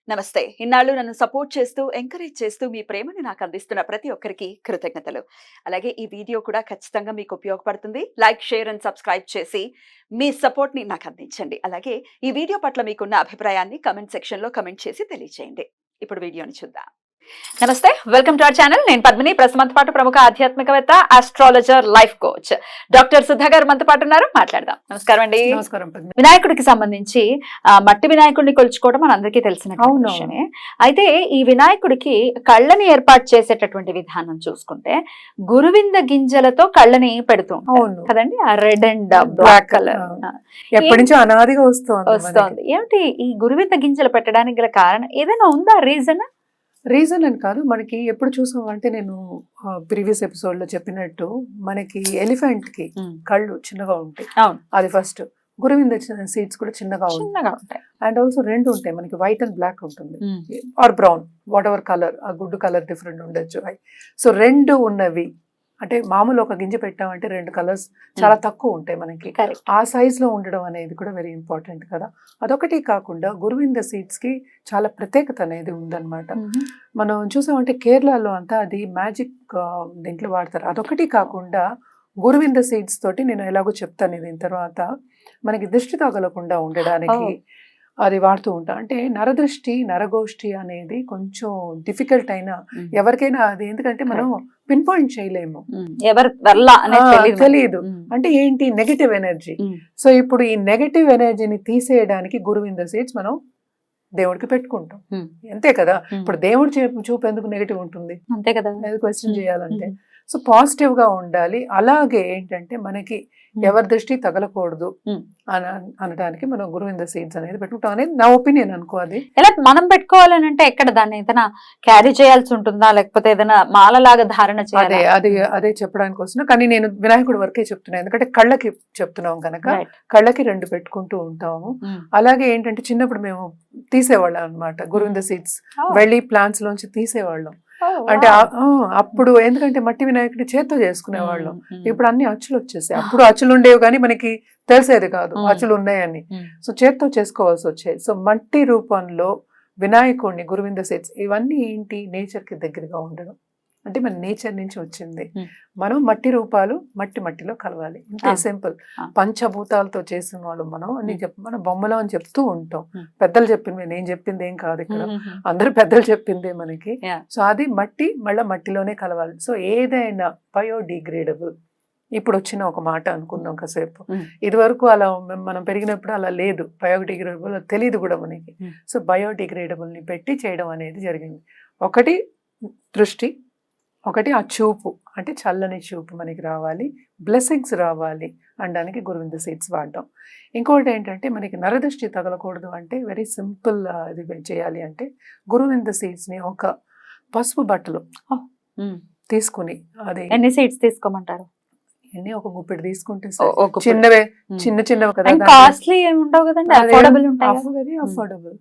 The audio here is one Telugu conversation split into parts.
నమస్తే. ఇన్నాళ్ళు నన్ను సపోర్ట్ చేస్తూ, ఎంకరేజ్ చేస్తూ మీ ప్రేమను నాకు అందిస్తున్న ప్రతి ఒక్కరికి కృతజ్ఞతలు. అలాగే ఈ వీడియో కూడా ఖచ్చితంగా మీకు ఉపయోగపడుతుంది. లైక్, షేర్ అండ్ సబ్స్క్రైబ్ చేసి మీ సపోర్ట్‌ని నాకు అందించండి. అలాగే ఈ వీడియో పట్ల మీకున్న అభిప్రాయాన్ని కామెంట్ సెక్షన్‌లో కామెంట్ చేసి తెలియజేయండి. ఇప్పుడు వీడియోని చూద్దాం. నమస్తే, వెల్కమ్ టు అవర్ ఛానల్. నేను పద్మిని. ప్రస్తుతం పాటు ప్రముఖ ఆధ్యాత్మికవేత్త, astrologer, life coach doctor Sudha గారు మనతో పాటు ఉన్నారు. మాట్లాడదాం. నమస్కారం అండి. నమస్కారం. వినాయకుడికి సంబంధించి మట్టి వినాయకుడిని కొలుచుకోవడం మనందరికీ తెలిసిన విషయమే. అయితే ఈ వినాయకుడికి కళ్ళని ఏర్పాటు చేసేటటువంటి విధానం చూసుకుంటే గురువింద గింజలతో కళ్ళని పెడుతూ కదండి, ఆ రెడ్ అండ్ బ్లాక్ కలర్ ఎప్పటి నుంచో అనాదిగా వస్తోంది. ఏమిటి ఈ గురువింద గింజలు పెట్టడానికి గల కారణం ఏదైనా ఉందా? రీజన్ అని కాదు, మనకి ఎప్పుడు చూసాం అంటే, నేను ప్రీవియస్ ఎపిసోడ్ లో చెప్పినట్టు మనకి ఎలిఫెంట్ కి కళ్ళు చిన్నగా ఉంటాయి, అది ఫస్ట్. గురువింద సీడ్స్ కూడా చిన్నగా ఉంటాయి. అండ్ ఆల్సో రెండు ఉంటాయి మనకి, వైట్ అండ్ బ్లాక్ ఉంటుంది, or brown, whatever colour, ఆ గుడ్డు కలర్ డిఫరెంట్ ఉండొచ్చు. సో రెండు ఉన్నవి అంటే, మామూలు ఒక గింజ పెట్టామంటే రెండు కలర్స్ చాలా తక్కువ ఉంటాయి మనకి. ఆ సైజ్ లో ఉండడం అనేది కూడా వెరీ ఇంపార్టెంట్ కదా. అదొకటి కాకుండా గురువింద సీడ్స్ కి చాలా ప్రత్యేకత అనేది ఉందన్నమాట. మనం చూసామంటే కేరళలో అంతా అది మ్యాజిక్ దీంట్లో వాడతారు. అదొకటి కాకుండా గురువింద సీడ్స్ తోటి, నేను ఎలాగో చెప్తాను దీని తర్వాత, మనకి దృష్టి తగలకుండా ఉండడానికి అది వాడుతూ ఉంటా. అంటే నరదృష్టి, నరగోష్ఠి అనేది కొంచెం డిఫికల్ట్ అయినా ఎవరికైనా అది, ఎందుకంటే మనం పిన్ పాయింట్ చేయలేము, తెలియదు. అంటే ఏంటి, నెగటివ్ ఎనర్జీ. సో ఇప్పుడు ఈ నెగటివ్ ఎనర్జీని తీసేయడానికి గురువింద సీడ్స్ మనం దేవుడికి పెట్టుకుంటాం, అంతే కదా. ఇప్పుడు దేవుడు చూపు ఎందుకు నెగటివ్ ఉంటుంది, అంతే కదా, క్వశ్చన్ చేయాలంటే. సో పాజిటివ్ గా ఉండాలి. అలాగే ఏంటంటే మనకి ఎవరి దృష్టి తగలకూడదు అనడానికి మనం గురువింద సీడ్స్ అనేది పెట్టుకుంటాం అనేది నా ఒపీనియన్ అనుకో. అది ఎలా మనం పెట్టుకోవాలని అంటే ఎక్కడ దాన్ని ఏదైనా క్యారీ చేయాల్సి ఉంటుందా, లేకపోతే ఏదైనా మాలలాగా ధారణ చేయాలి? అదే చెప్పడానికి వస్తున్నా, కానీ నేను వినాయకుడి వరకే చెప్తున్నాను, ఎందుకంటే కళ్ళకి చెప్తున్నాం కనుక కళ్ళకి రెండు పెట్టుకుంటూ ఉంటాము. అలాగే ఏంటంటే చిన్నప్పుడు మేము తీసేవాళ్ళం అనమాట గురువింద సీడ్స్, వెళ్ళి ప్లాంట్స్ లోంచి తీసేవాళ్ళం. అంటే అప్పుడు ఎందుకంటే మట్టి వినాయకుడి చేత్తో చేసుకునేవాళ్ళం. ఇప్పుడు అన్ని అచ్చులు వచ్చేసాయి. అప్పుడు అచ్చులు ఉండేవి కానీ మనకి తెలిసేది కాదు అచ్చులు ఉన్నాయని. సో చేత్తో చేసుకోవాల్సి వచ్చేది. సో మట్టి రూపంలో వినాయకుడిని, గురువింద సీడ్స్, ఇవన్నీ ఏంటి, నేచర్ కి దగ్గరగా ఉండడం. అంటే మన నేచర్ నుంచి వచ్చింది. మనం మట్టి రూపాలు మట్టిలో కలవాలి, ఇంతే సింపుల్. పంచభూతాలతో చేసిన వాళ్ళు మనం అని మన బొమ్మలో అని చెప్తూ ఉంటాం. పెద్దలు చెప్పింది, నేను చెప్పింది ఏం కాదు ఇక్కడ, అందరు పెద్దలు చెప్పిందే మనకి. సో అది మట్టి మళ్ళీ మట్టిలోనే కలవాలి. సో ఏదైనా బయోడిగ్రేడబుల్, ఇప్పుడు వచ్చిన ఒక మాట అనుకుందాం కాసేపు. ఇది వరకు అలా మనం పెరిగినప్పుడు అలా లేదు, బయోడిగ్రేడబుల్ తెలియదు కూడా మనకి. సో బయోడిగ్రేడబుల్ ని పెట్టి చేయడం అనేది జరిగింది. ఒకటి దృష్టి, ఒకటి ఆ చూపు, అంటే చల్లని చూపు మనకి రావాలి, బ్లెస్సింగ్స్ రావాలి అనడానికి గురువింద సీడ్స్ వాడడం. ఇంకోటి ఏంటంటే మనకి నరదృష్టి తగలకూడదు అంటే వెరీ సింపుల్. ఇది చేయాలి అంటే గురువింద సీడ్స్ ని ఒక పసుపు బట్టలు తీసుకుని, అది ఎన్ని సీడ్స్ తీసుకోమంటారు? ఎన్ని, ఒక గుప్పెడు తీసుకుంటే చిన్నవే, చిన్నవి కదా, కాస్ట్లీ ఏమి ఉండవు కదండి, అఫోర్డబుల్ ఉంటాయి. Very affordable.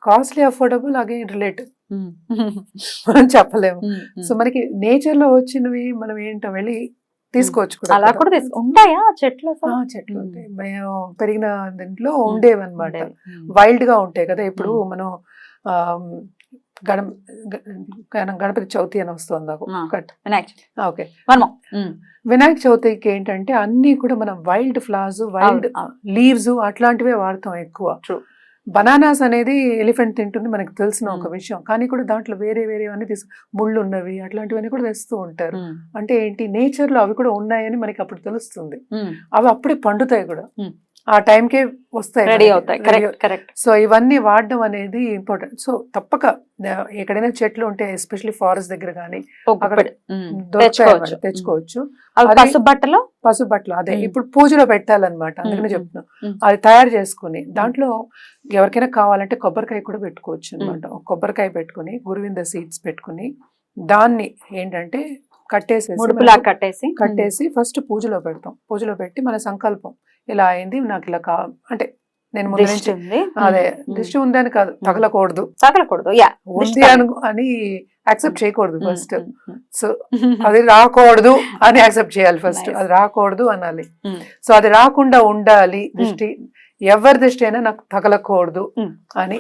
Costly, affordable, again relative మనం చెప్పలేము. సో మనకి నేచర్ లో వచ్చినవి మనం ఏంటో వెళ్ళి తీసుకోవచ్చు. అలా కూడా ఉంటాయా చెట్లు? చెట్లు ఉంటాయి, మేము పెరిగిన దీంట్లో ఉండేవి అనమాట. వైల్డ్ గా ఉంటాయి కదా. ఇప్పుడు మనం గణపతి చవితి అని వస్తుంది, ఓకే, వినాయక చవితికి ఏంటంటే అన్ని కూడా మనం వైల్డ్ ఫ్లవర్స్, వైల్డ్ లీవ్స్ అట్లాంటివే వాడతాం ఎక్కువ. బనానాస్ అనేది ఎలిఫెంట్ తింటుంది మనకు తెలిసిన ఒక విషయం, కానీ కూడా దాంట్లో వేరే అన్ని ముళ్ళు ఉన్నవి అట్లాంటివన్నీ కూడా తెస్తూ ఉంటారు. అంటే ఏంటి, నేచర్ లో అవి కూడా ఉన్నాయని మనకి అప్పుడు తెలుస్తుంది. అవి అప్పుడే పండుతాయి కూడా, ఆ టైంకే వస్తాయి, రెడీ అవుతాయి. కరెక్ట్. సో ఇవన్నీ వాడడం అనేది ఇంపార్టెంట్. సో తప్పక ఎక్కడైనా చెట్లు ఉంటే, ఎస్పెషల్లీ ఫారెస్ట్ దగ్గర కానీ అక్కడ తెచ్చుకోవచ్చు. పసుపు బట్టలు అదే ఇప్పుడు పూజలో పెట్టాలన్నమాట, అందుకనే చెప్తున్నాం. అది తయారు చేసుకుని దాంట్లో ఎవరికైనా కావాలంటే కొబ్బరికాయ కూడా పెట్టుకోవచ్చు అనమాట. కొబ్బరికాయ పెట్టుకుని గురువింద సీడ్స్ పెట్టుకుని దాన్ని ఏంటంటే కట్టేసి ఫస్ట్ పూజలో పెడతాం. పూజలో పెట్టి మన సంకల్పం, ఇలా అయింది నాకు, ఇలా అంటే నేను ముందు నుంచి అదే దృష్టి ఉందని కాదు, తగలకూడదు ఉంది అని యాక్సెప్ట్ చేయకూడదు ఫస్ట్. సో అది రాకూడదు అని యాక్సెప్ట్ చేయాలి ఫస్ట్, అది రాకూడదు అనాలి. సో అది రాకుండా ఉండాలి దృష్టి, ఎవరి దృష్టి అయినా నాకు తగలకూడదు అని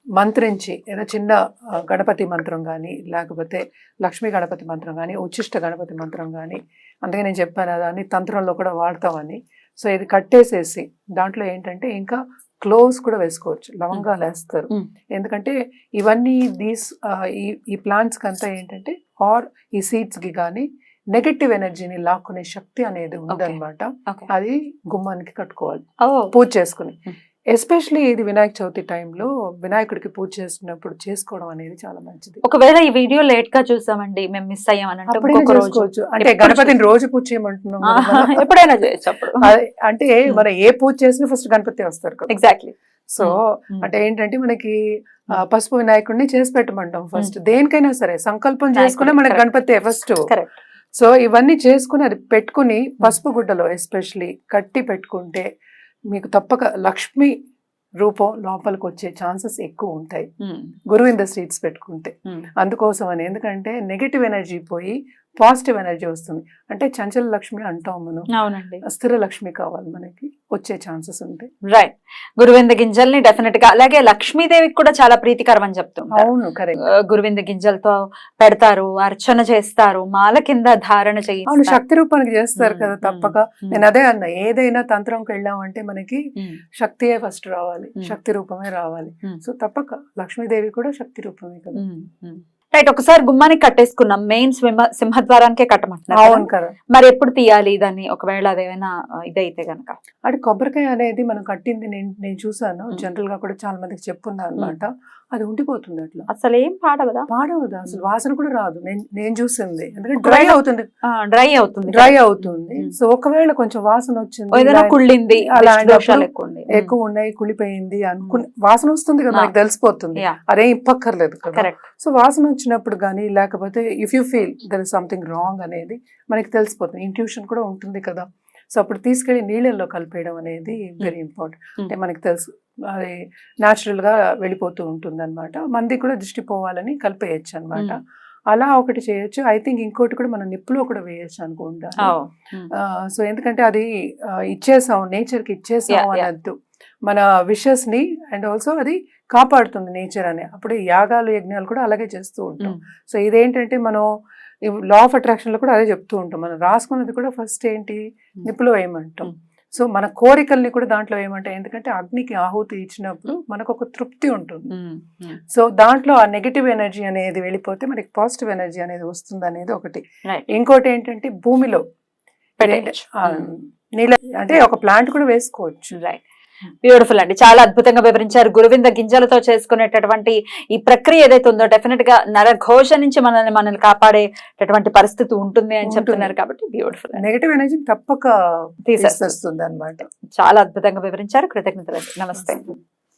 మంత్రించి ఏదో చిన్న గణపతి మంత్రం కానీ లేకపోతే లక్ష్మీ గణపతి మంత్రం కానీ ఉచ్చిష్ట గణపతి మంత్రం కానీ, అందుకే నేను చెప్పాను దాన్ని తంత్రంలో కూడా వాడతామని. సో ఇది కట్టేసేసి దాంట్లో ఏంటంటే ఇంకా క్లోవ్స్ కూడా వేసుకోవచ్చు, లవంగాలు వేస్తారు. ఎందుకంటే ఇవన్నీ ఈ ప్లాంట్స్ కంతా ఏంటంటే ఈ సీడ్స్ కి కానీ నెగటివ్ ఎనర్జీని లాక్కునే శక్తి అనేది ఉందన్నమాట. అది గుమ్మానికి కట్టుకోవాలి పూజ చేసుకుని. ఎస్పెషలీ ఇది వినాయక చవితి టైంలో వినాయకుడికి పూజ చేసినప్పుడు చేసుకోవడం అనేది చాలా మంచిది. ఒకవేళ ఈ వీడియో లేట్ గా చూసామండి, మేము మిస్ అయ్యామని చేసుకోవచ్చు. అంటే గణపతిని రోజు పూజ చేయమంటున్నాం, ఎప్పుడైనా చేయొచ్చు. అప్పుడు అంటే మనం ఏ పూజ చేసినా ఫస్ట్ గణపతి వస్తారు కదా. ఎగ్జాక్ట్లీ. సో అంటే ఏంటంటే మనకి పసుపు వినాయకుడిని చేసి పెట్టమంటాం ఫస్ట్. దేనికైనా సరే సంకల్పం చేసుకునే మనకి గణపతి ఫస్ట్. సో ఇవన్నీ చేసుకుని అది పెట్టుకుని పసుపు గుడ్డలో ఎస్పెషలీ కట్టి పెట్టుకుంటే మీకు తప్పక లక్ష్మి రూపం లోపలికి వచ్చే ఛాన్సెస్ ఎక్కువ ఉంటాయి గురువింద సీడ్స్ పెట్టుకుంటే. అందుకోసం అని, ఎందుకంటే నెగటివ్ ఎనర్జీ పోయి పాజిటివ్ ఎనర్జీ వస్తుంది. అంటే చంచల లక్ష్మి అంటాం మనం. అవునండి. స్థిర లక్ష్మి కావాలి మనకి, వచ్చే ఛాన్సెస్ ఉంటాయి. రైట్. గురువింద గింజల్ని డెఫినెట్ గా, అలాగే లక్ష్మీదేవికి కూడా చాలా ప్రీతికరం అని చెప్తాం. అవును, కరెక్ట్. గురువింద గింజలతో పెడతారు, అర్చన చేస్తారు, మాల కింద ధారణ చేయి. అవును, శక్తి రూపానికి చేస్తారు కదా తప్పక. నేను అదే అన్నా, ఏదైనా తంత్రంకి వెళ్ళామంటే మనకి శక్తియే ఫస్ట్ రావాలి, శక్తి రూపమే రావాలి. సో తప్పక లక్ష్మీదేవి కూడా శక్తి రూపమే కదా. రైట్. ఒకసారి గుమ్మానికి కట్టేసుకున్నాం, మెయిన్ సింహద్వారానికే కట్టమంటున్నారు. అవును కదా. మరి ఎప్పుడు తీయాలి దాన్ని, ఒకవేళ అదేమైనా ఇదైతే గనక? అది కొబ్బరికాయ అనేది మనం కట్టింది నేను చూసాను, జనరల్ గా కూడా చాలా మందికి చెప్పున్నా అనమాట. అది ఉండిపోతుంది అట్లా, అసలు ఏం పాడవదా? అసలు వాసన కూడా రాదు. నేను చూసింది, ఎందుకంటే డ్రై అవుతుంది. సో ఒకవేళ కొంచెం వాసన వచ్చింది, కుళ్ళింది, ఎక్కువ ఉన్నాయి, కుళ్ళిపోయింది అనుకుని వాసన వస్తుంది కదా, మనకి తెలిసిపోతుంది. అదే ఇప్పక్కర్లేదు కదా. సో వాసన వచ్చినప్పుడు కానీ, లేకపోతే if you feel there is something wrong అనేది మనకి తెలిసిపోతుంది. ఇంట్యూషన్ కూడా ఉంటుంది కదా. సో అప్పుడు తీసుకెళ్లి నీళ్ళల్లో కలిపేయడం అనేది వెరీ ఇంపార్టెంట్. అంటే మనకి తెలుసు అది న్యాచురల్ గా వెళ్ళిపోతూ ఉంటుంది అనమాట. మంది కూడా దృష్టి పోవాలని కలిపేయచ్చు అనమాట. అలా ఒకటి చేయొచ్చు. ఐ థింక్ ఇంకోటి కూడా మనం నిప్పులో కూడా వేయచ్చు అనుకుంటా. సో ఎందుకంటే అది ఇచ్చేసాం, నేచర్ కి ఇచ్చేసాం అనద్దు, మన విషెస్ ని. అండ్ ఆల్సో అది కాపాడుతుంది నేచర్ అని. అప్పుడు యాగాలు యజ్ఞాలు కూడా అలాగే చేస్తూ ఉంటాం. సో ఇదేంటంటే మనం లా ఆఫ్ అట్రాక్షన్ లో కూడా అదే చెప్తూ ఉంటాం, మనం రాసుకున్నది కూడా ఫస్ట్ ఏంటి నిప్పులో వేయమంటాం. సో మన కోరికల్ని కూడా దాంట్లో ఏమంటాయి, ఎందుకంటే అగ్నికి ఆహుతి ఇచ్చినప్పుడు మనకు ఒక తృప్తి ఉంటుంది. సో దాంట్లో ఆ నెగటివ్ ఎనర్జీ అనేది వెళ్ళిపోతే మనకి పాజిటివ్ ఎనర్జీ అనేది వస్తుంది అనేది ఒకటి. ఇంకోటి ఏంటంటే భూమిలో నీళ్ళ అంటే ఒక ప్లాంట్ కూడా వేసుకోవచ్చు. రైట్. బ్యూటిఫుల్ అండి, చాలా అద్భుతంగా వివరించారు. గురువింద గింజలతో చేసుకునేటటువంటి ఈ ప్రక్రియ ఏదైతే ఉందో డెఫినెట్ గా నరఘోష నుంచి మనల్ని కాపాడేటటువంటి పరిస్థితి ఉంటుంది అని చెప్తున్నారు కాబట్టి బ్యూటిఫుల్. నెగటివ్ ఎనర్జీ తప్పక తీసేస్తుంది అన్నమాట. చాలా అద్భుతంగా వివరించారు. కృతజ్ఞతలు. నమస్తే.